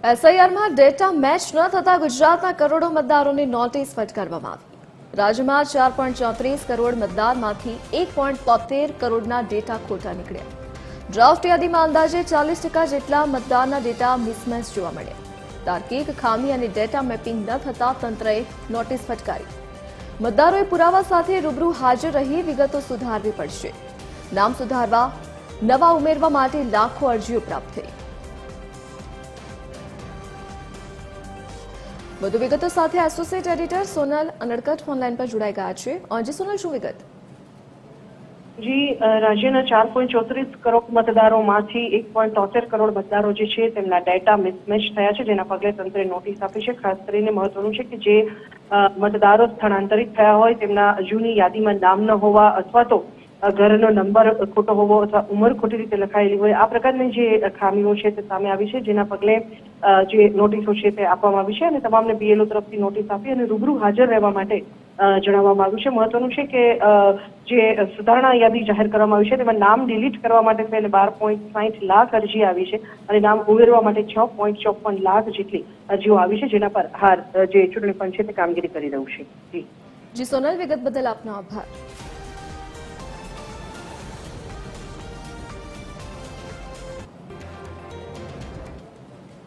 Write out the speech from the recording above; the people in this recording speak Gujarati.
એસઆઈઆરમાં ડેટા મેચ ન થતા ગુજરાતના કરોડો મતદારોની નોટિસ ફટકારવામાં આવી। રાજ્યમાં 4.34 કરોડ મતદારમાંથી 1.73 કરોડના ડેટા ખોટા નીકળ્યા। ડ્રાફ્ટ યાદીમાં અંદાજે 40% જેટલા મતદારના ડેટા મિસમેચ જોવા મળ્યા। તાર્કિક ખામી અને ડેટા મેપિંગ ન થતા તંત્રએ નોટિસ ફટકારી। મતદારોએ પુરાવા સાથે રૂબરૂ હાજર રહી વિગતો સુધારવી પડશે। નામ સુધારવા, નવા ઉમેરવા માટે લાખો અરજીઓ પ્રાપ્ત થઈ। વધુ વિગતો સાથે associate editor Sonal Anadkat online પર જોડાઈ ગયા છે। જી સોનલ, શું વિગત? જી, રાજ્યના 4.34 કરોડ મતદારોમાંથી 1.73 કરોડ મતદારો જે છે તેમના ડેટા મિસમેચ થયા છે, જેના પગલે તંત્રે નોટિસ આપી છે। ખાસ કરીને મહત્વનું છે કે જે મતદારો સ્થળાંતરિત થયા હોય, તેમના જૂની યાદીમાં નામ ન હોવા અથવા તો ઘરનો નંબર ખોટો હોવો અથવા ઉંમર ખોટી રીતે લખાયેલી હોય, આ પ્રકારની જે ખામીઓ છે તે સામે આવી છે, જેના પગલે જે નોટિસો છે તે આપવામાં આવી છે અને તમામને બીએલઓ તરફથી નોટિસ આપી અને રૂબરૂ હાજર રહેવા માટે જણાવવામાં આવ્યું છે। મહત્વનું છે કે જે સુધારણા યાદી જાહેર કરવામાં આવી છે તેમાં નામ ડિલીટ કરવા માટે પહેલે 12.60 લાખ અરજી આવી છે અને નામ ઉમેરવા માટે 6.54 લાખ જેટલી અરજીઓ આવી છે, જેના પર હાલ જે ચૂંટણી પંચ છે તે કામગીરી કરી રહ્યું છે। જી સોનલ, વિગત બદલ આપનો આભાર।